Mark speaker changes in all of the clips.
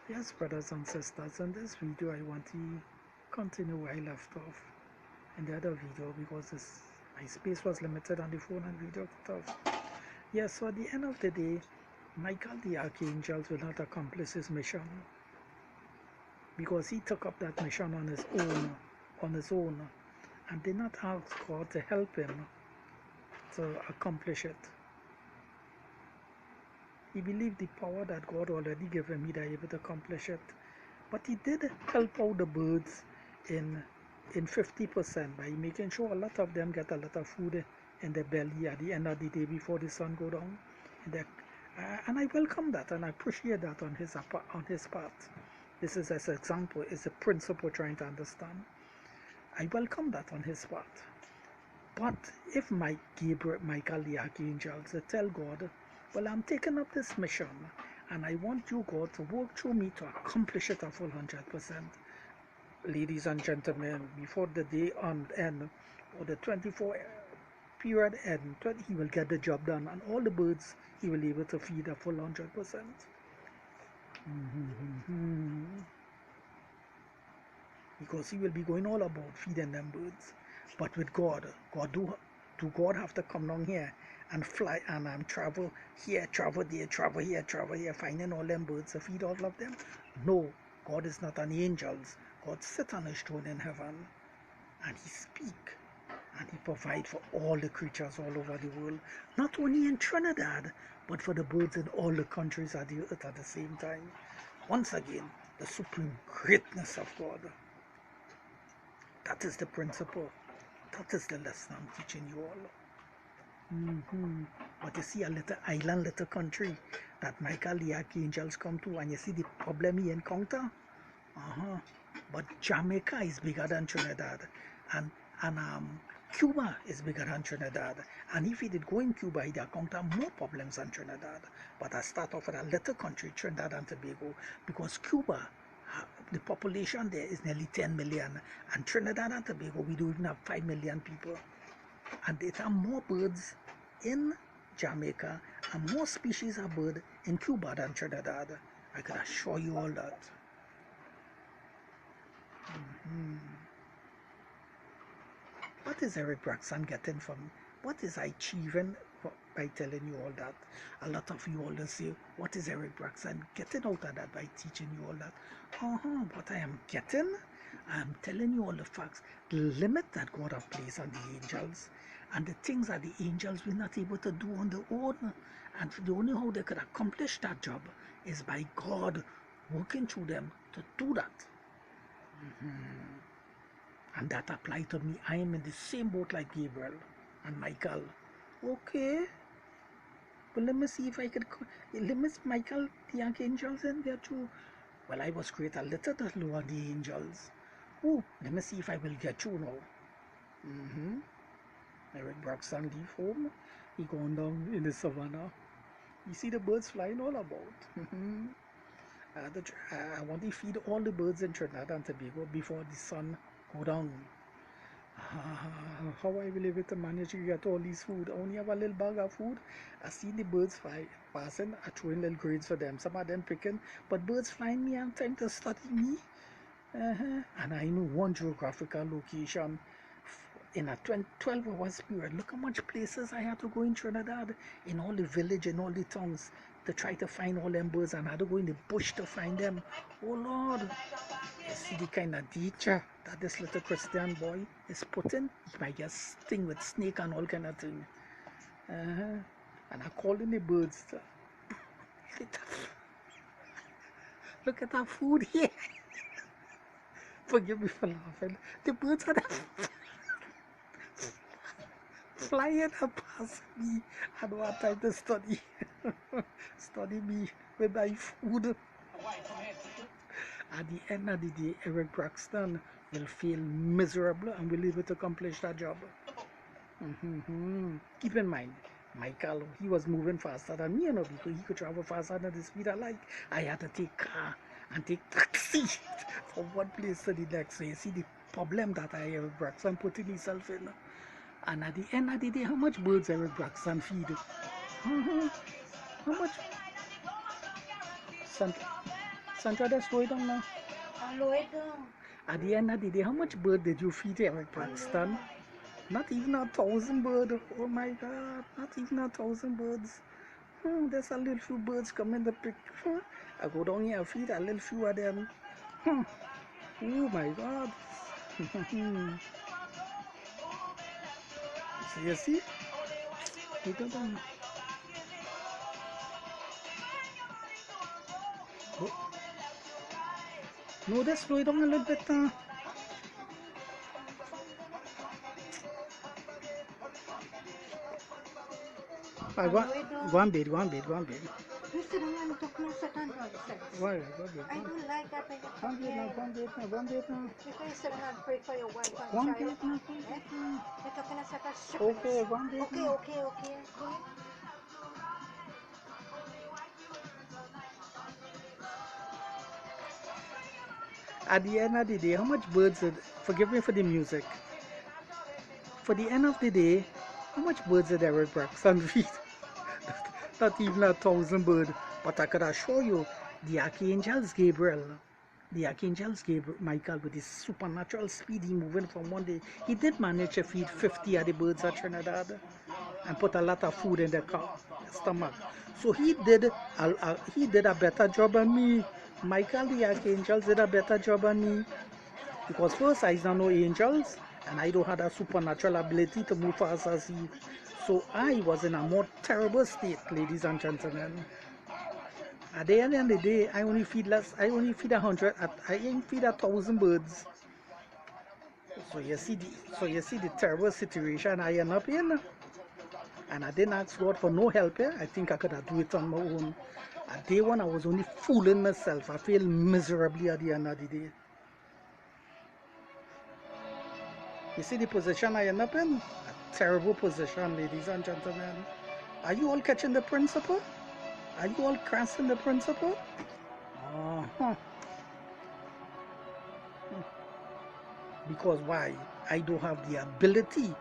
Speaker 1: Yes, brothers and sisters, in this video I want to continue where I left off in the other video because my space was limited on the phone and video cut off. Yes, so at the end of the day, Michael the Archangel will not accomplish his mission because he took up that mission on his own, and did not ask God to help him to accomplish it. He believed the power that God already gave him, he'd be able to accomplish it. But he did help out the birds in 50% by making sure a lot of them get a lot of food in their belly at the end of the day before the sun go down. And I welcome that and I appreciate that on his part. This is as an example, is a principle trying to understand. I welcome that on his part. But if Michael the Archangel tell God, well, I'm taking up this mission and I want you, God, to work through me to accomplish it a full 100%. Ladies and gentlemen, before the day end or the 24 period end, he will get the job done, and all the birds he will be able to feed a full 100%. Because he will be going all about feeding them birds. But with God do God have to come down here and fly and travel here, travel there, travel here, travel here, finding all them birds to feed all of them? No, God is not an angel. God sits on his throne in heaven and he speak and he provide for all the creatures all over the world, not only in Trinidad, but for the birds in all the countries of the earth at the same time. Once again, the supreme greatness of God. That is the principle. That is the lesson I'm teaching you all. But you see a little island, little country that Michael the Archangels come to, and you see the problem he encounter. But Jamaica is bigger than Trinidad, and Cuba is bigger than Trinidad. And if he did go in Cuba, he'd encounter more problems than Trinidad. But I start off with a little country, Trinidad and Tobago, because Cuba, the population there is nearly 10 million, and Trinidad and Tobago, we don't even have 5 million people. And there are more birds in Jamaica and more species of bird in Cuba than Trinidad. I can assure you all that. What is Eric Braxton getting from? What is I achieving by telling you all that? A lot of you all say, what is Eric Braxton getting out of that by teaching you all that? What I am getting, I am telling you all the facts, the limit that God has placed on the angels, and the things that the angels were not able to do on their own. And the only how they could accomplish that job is by God working through them to do that. And that applied to me. I am in the same boat like Gabriel and Michael. Okay. But let me see if I could limit Michael the Archangels in there too. Well, I was created a little bit lower the angels. Oh, let me see if I will get you now. Eric Braxton leave home. He gone down in the savannah. You see the birds flying all about. I want to feed all the birds in Trinidad and Tobago before the sun go down. How I will able to manage to get all these food? I only have a little bag of food. I see the birds passing. I throw in little grains for them. Some of them picking, but birds flying me and time to study me. And I know one geographical location in a 12 hours period. Look how much places I had to go in Trinidad, in all the village and all the towns, to try to find all them birds, and I had to go in the bush to find them. Oh Lord, you see the kind of danger that this little Christian boy is putting. He might get sting with snake and all kind of thing. And I called in the birds. Look at that food here. Forgive me for laughing. The birds are flying up past me. I don't have time to study. Study me with my food. At the end of the day, Eric Braxton will feel miserable and will be able to accomplish that job. Keep in mind, Michael, he was moving faster than me, you know, because he could travel faster than the speed I like. I had to take car and take taxi from one place to the next. So you see the problem that Eric Braxton put himself in. And at the end of the day, how much birds Eric Braxton feed? How much? Sandra, just slow it down now.
Speaker 2: I'll lower it down.
Speaker 1: At the end of the day, how much bird did you feed Eric Braxton? Not even 1,000 birds. Oh my God, not even 1,000 birds. There's a little few birds coming the picture. I go down here and feed a little few of them. Oh my God. So you see? Look at them. No, just slow it down a little bit. Go on bed, go on bed, go on bed.
Speaker 2: You sit down and talk no set and nonsense.
Speaker 1: Why? Go on bed.
Speaker 2: I don't like that when you
Speaker 1: Go on
Speaker 2: come
Speaker 1: bed now,
Speaker 2: here.
Speaker 1: go on bed now, go on bed now.
Speaker 2: Because you sit down and pray for your wife and
Speaker 1: Go on
Speaker 2: child.
Speaker 1: bed now, go on bed now.
Speaker 2: You're talking a set of shit.
Speaker 1: Okay, go on bed
Speaker 2: Okay,
Speaker 1: now.
Speaker 2: okay, okay. Go ahead.
Speaker 1: At the end of the day, how much birds did, forgive me for the music, for the end of the day, how much birds did Eric Braxton feed? Not even 1,000 birds. But I could assure you, the Archangels Gabriel, Michael, with his supernatural speed, he moving from one day, he did manage to feed 50 of the birds at Trinidad and put a lot of food in their stomach. So he did a better job than me. Michael the Archangel did a better job than me. Because first I don't know angels and I don't have that supernatural ability to move fast as he. So I was in a more terrible state, ladies and gentlemen. At the end of the day, I only feed 100, I ain't feed 1,000 birds. So you see the terrible situation I end up in. And I didn't ask God for no help here. I think I could have do it on my own. At day one, I was only fooling myself. I failed miserably at the end of the day. You see the position I end up in? A terrible position, ladies and gentlemen. Are you all catching the principle? Are you all grasping the principle? Uh-huh. Because why? I don't have the ability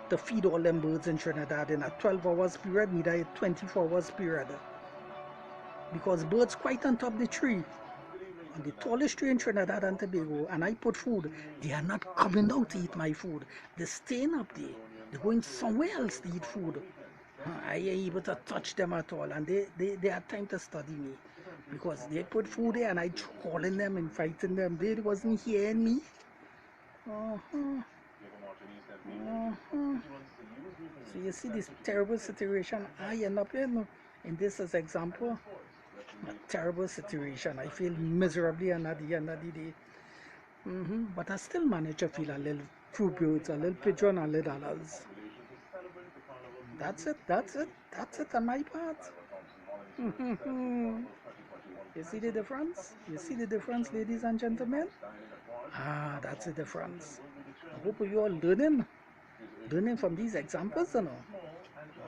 Speaker 1: to feed all them birds in Trinidad in a 12 hours period, neither a 24 hours period. Because birds quite on top of the tree, on the tallest tree in Trinidad and Tobago, and I put food, they are not coming down to eat my food. They're staying up there. They're going somewhere else to eat food. I ain't able to touch them at all, and they had time to study me. Because they put food there and I calling them and fighting them. They wasn't hearing me. Uh-huh. Uh-huh. So you see this terrible situation I end up in this as example. A terrible situation. I feel miserably and at the end of the day. But I still manage to feel a little few birds, a little pigeon, a little others. That's it on my part. You see the difference? You see the difference, ladies and gentlemen? Ah, that's the difference. I hope you all learning from these examples, you know.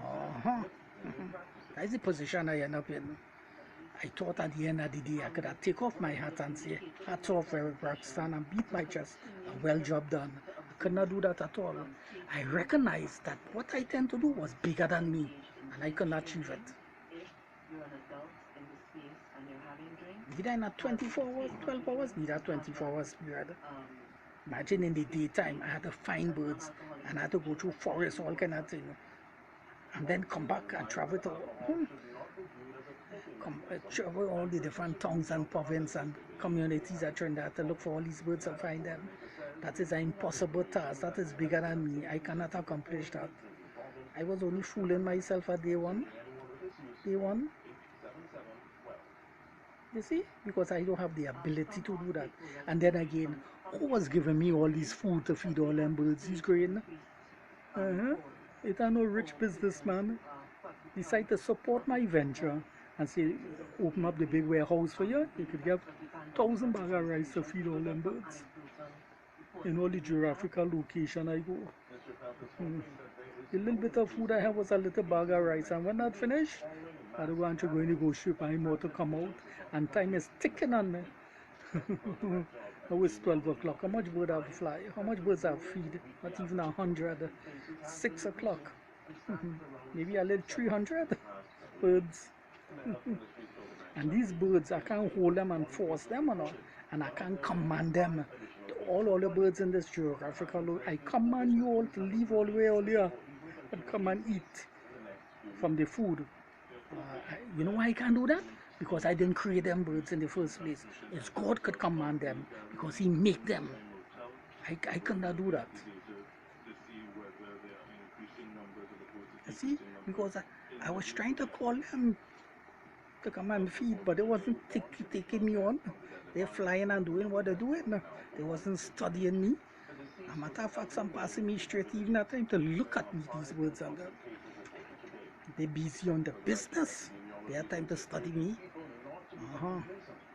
Speaker 1: Uh-huh. That's the position I end up in. I thought at the end of the day I could have take off my hat and say, hats off Eric Braxton and beat my chest. A well job done. I could not do that at all. I recognized that what I tend to do was bigger than me and I could not achieve it. Did I not 24 hours, 12 hours? Need a 24 hours period. Imagine in the daytime I had to find birds and I had to go through forests, all kind of thing. And then come back and travel to travel all the different towns and provinces and communities at Trinidad to look for all these birds and find them. That is an impossible task. That is bigger than me. I cannot accomplish that. I was only fooling myself at day one. Day one. You see? Because I don't have the ability to do that. And then again, who was giving me all these food to feed all them birds? He's green. It ain't no rich businessman. Decide to support my venture and say, open up the big warehouse for you. You could get 1,000 bags of rice to feed all them birds. In all the geographical location I go. The little bit of food I have was a little bag of rice, and when that finished, I don't want to go in the go ship and more to come out, and time is ticking on me. Now it's 12 o'clock. How much birds have fly? How much birds have feed? Not even 100. 6 o'clock. Maybe a little 300 birds. And these birds, I can't hold them and force them or not. And I can't command them. All the birds in this geographical, I command you all to leave all the way all here and come and eat from the food. You know why I can't do that? Because I didn't create them birds in the first place. It's God could command them because He make them. I cannot do that. You see? Because I was trying to call them to come and feed, but they wasn't taking me on. They're flying and doing what they're doing. They wasn't studying me. As a matter of fact, some passing me straight even at time to look at me, these birds and that. They're busy on the business. They have time to study me.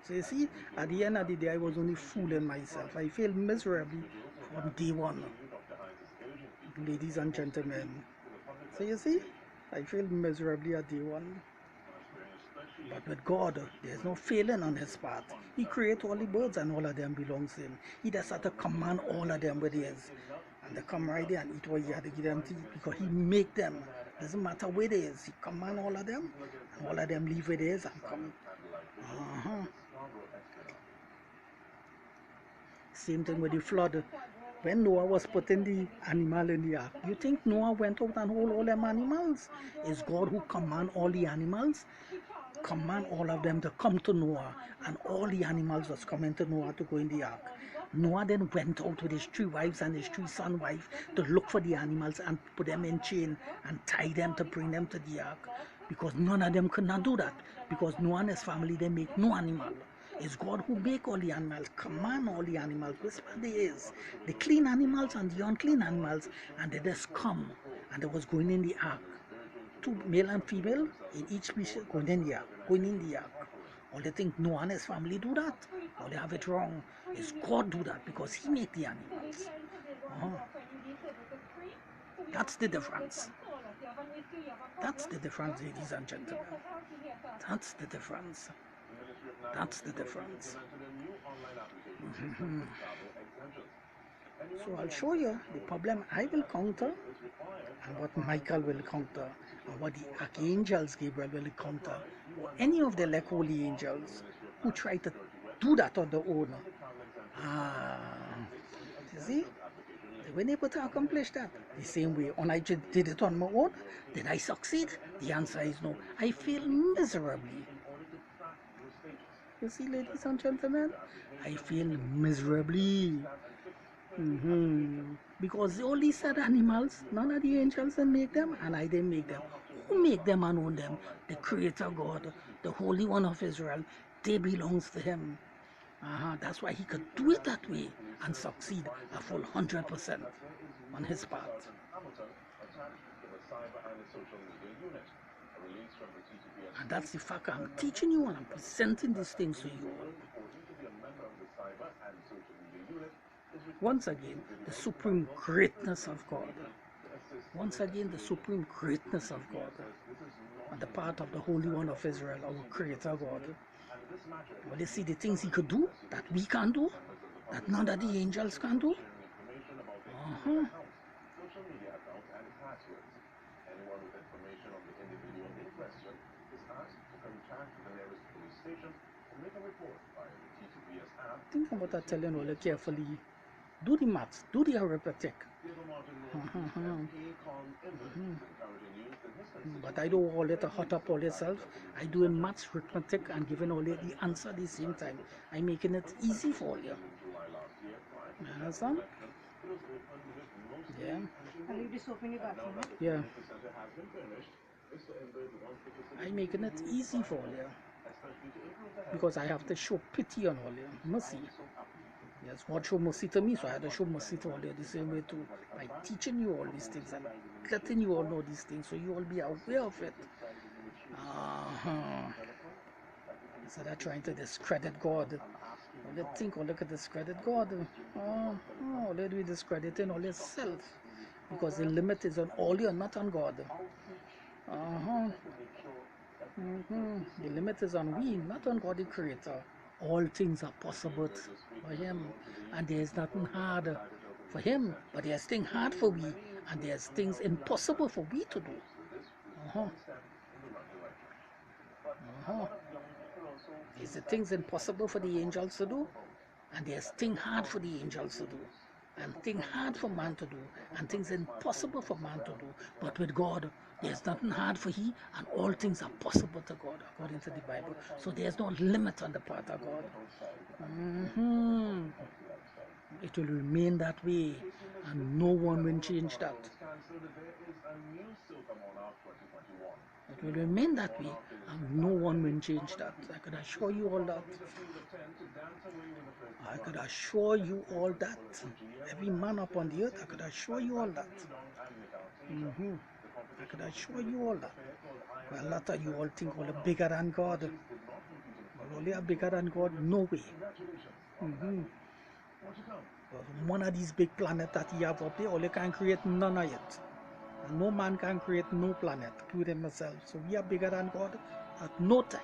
Speaker 1: So you see, at the end of the day, I was only fooling myself. I failed miserably from day one, ladies and gentlemen. So you see, I failed miserably at day one. But with God, there's no failing on His part. He created all the birds and all of them belongs to Him. He just had to command all of them with His. And they come right there and eat what He had to give them to eat because He make them. Doesn't matter where it is. He command all of them and all of them leave where it is and come. Same thing with the flood. When Noah was putting the animal in the ark, you think Noah went out and hold all them animals? It's God who command all the animals, command all of them to come to Noah, and all the animals was coming to Noah to go in the ark. Noah then went out with his 3 wives and his 3 son wives to look for the animals and put them in chain and tie them to bring them to the ark, because none of them could not do that, because Noah and his family, they make no animal. It's God who make all the animals, command all the animals, which there is. The clean animals and the unclean animals, and they just come, and they was going in the ark. 2 male and female in each species going in the ark. All they think Noah and his family do that. All they have it wrong. It's God do that because He make the animals. That's the difference. That's the difference, ladies and gentlemen. That's the difference. That's the difference. So I'll show you the problem I will counter and what Michael will counter and what the archangels Gabriel will counter, or any of the like holy angels who try to do that on their own. You see, they weren't able to accomplish that the same way. When I did it on my own, did I succeed? The answer is no. I failed miserably. You see, ladies and gentlemen, I failed miserably. Because they only said animals, none of the angels didn't make them, and I didn't make them. Who make them and own them? The Creator God, the Holy One of Israel. They belongs to Him. That's why He could do it that way and succeed a full 100% on His part. And that's the fact I'm teaching you and I'm presenting these things to you all. Once again, the supreme greatness of God. Once again, the supreme greatness of God on the part of the Holy One of Israel, our Creator God. Well, you see the things He could do that we can't do, that none of the angels can do. Think about that, telling all carefully. Do the maths, do the arithmetic. But I don't all let it hot up all yourself. I do in maths, arithmetic, and giving all the answer at the same time. I'm making it easy for you. You understand? Yeah.
Speaker 2: I'll leave this open in your bathroom.
Speaker 1: Yeah. I'm making it easy for you. Because I have to show pity on all you. Mercy. Yes, God showed mercy to me, so I had to show mercy to all you the same way too. By teaching you all these things and letting you all know these things, so you all be aware of it. So they're trying to discredit God. All you think, oh, look at discredit God. Oh, they're doing discrediting all yourself. Because the limit is on all you, not on God. The limit is on we, not on God the Creator. All things are possible for Him, and there is nothing hard for Him, but there's things hard for we, and there's things impossible for we to do. There's the things impossible for the angels to do, and there's things hard for the angels to do, and things hard for man to do, and things impossible for man to do. But with God, there's nothing hard for He, and all things are possible to God, according to the Bible. So there's no limit on the part of God. It will remain that way, and no one will change that. It will remain that way, and no one will change that. I could assure you all that. I could assure you all that. Every man upon the earth, I could assure you all that. I could assure you all that. Well, a lot of you all think all bigger than God. Well, only are bigger than God? No way. One of these big planets that He have up there, all you can create none of it. And no man can create no planet, including himself. So we are bigger than God at no time.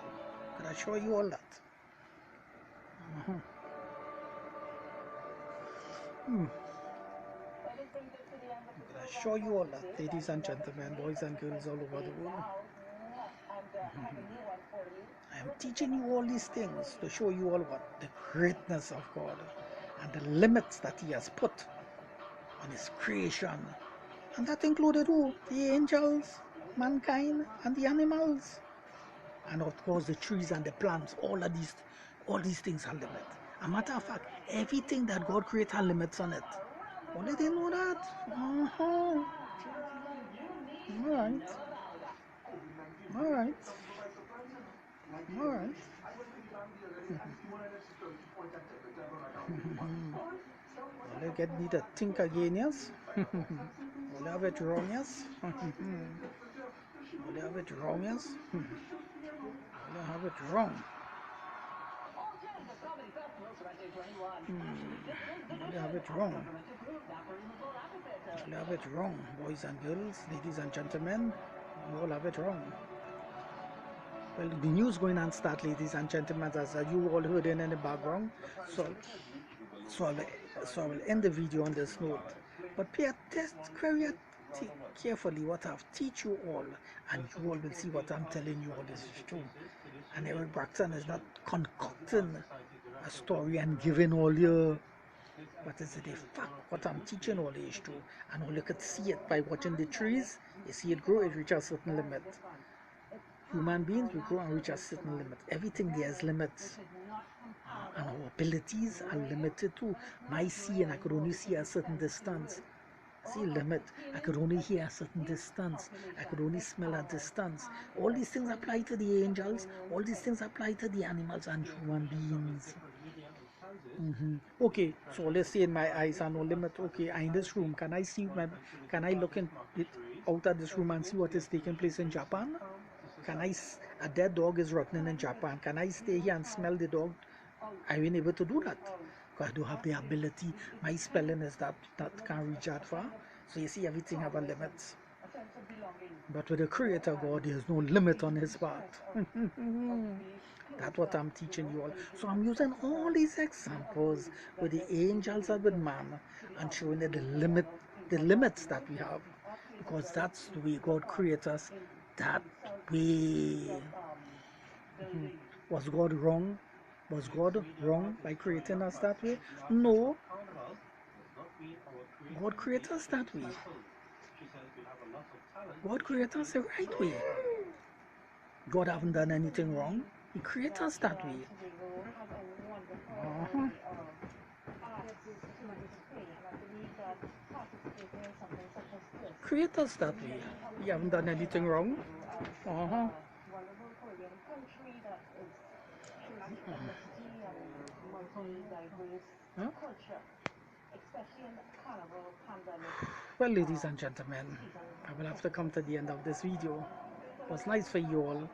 Speaker 1: I can assure you all that. I can assure you all that, ladies and gentlemen, boys and girls all over the world. I am teaching you all these things to show you all what the greatness of God and the limits that He has put on His creation. And that included who? The angels, mankind, and the animals. And of course the trees and the plants. All these things are limits. A matter of fact, everything that God created has limits on it. Only they know that. Alright. Well, they get me to think again, yes? Will I have it wrong, yes? Will I have it wrong, yes? Will I have it wrong? Will I have it wrong? Will I have it wrong, boys and girls, ladies and gentlemen? You all have it wrong. Well, the news going on start, ladies and gentlemen, as you all heard in the background. So I will end the video on this note. But pay attention very carefully what I've teach you all, and you all will see what I'm telling you all is true. And Eric Braxton is not concocting a story and giving all your, but is it a fact? What I'm teaching all is true, and all you could see it by watching the trees. You see it grow, it reaches a certain limit. Human beings, we grow and reach a certain limit. Everything there is limits. And our abilities are limited too. My seeing, I could only see a certain distance. See, limit. I could only hear a certain distance. I could only smell a distance. All these things apply to the angels. All these things apply to the animals and human beings. Okay, so let's say in my eyes are no limit. Okay, I'm in this room. Can I see can I look out at this room and see what is taking place in Japan? A dead dog is rotting in Japan. Can I stay here and smell the dog? I ain't able to do that because I don't have the ability. My spelling is that can't reach that far. So you see, everything have a limit. But with the Creator God, there's no limit on His part. That's what I'm teaching you all. So I'm using all these examples with the angels and with man, and showing you the limits that we have, because that's the way God created us. That way. Was God wrong? Was God wrong by creating us that way? No. God created us that way. God created us the right way. God haven't done anything wrong. He created us that way. Create us that way. You haven't done anything wrong. Well, ladies and gentlemen, I will have to come to the end of this video. It was nice for you all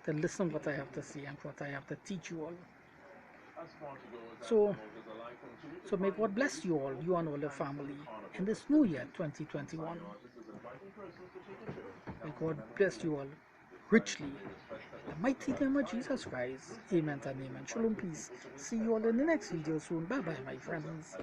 Speaker 1: to listen what I have to say and what I have to teach you all. So may God bless you all, you and all your family, in this new year 2021. May God bless you all richly. In the mighty name of Jesus Christ. Amen and amen. Shalom, peace. See you all in the next video soon. Bye bye, my friends.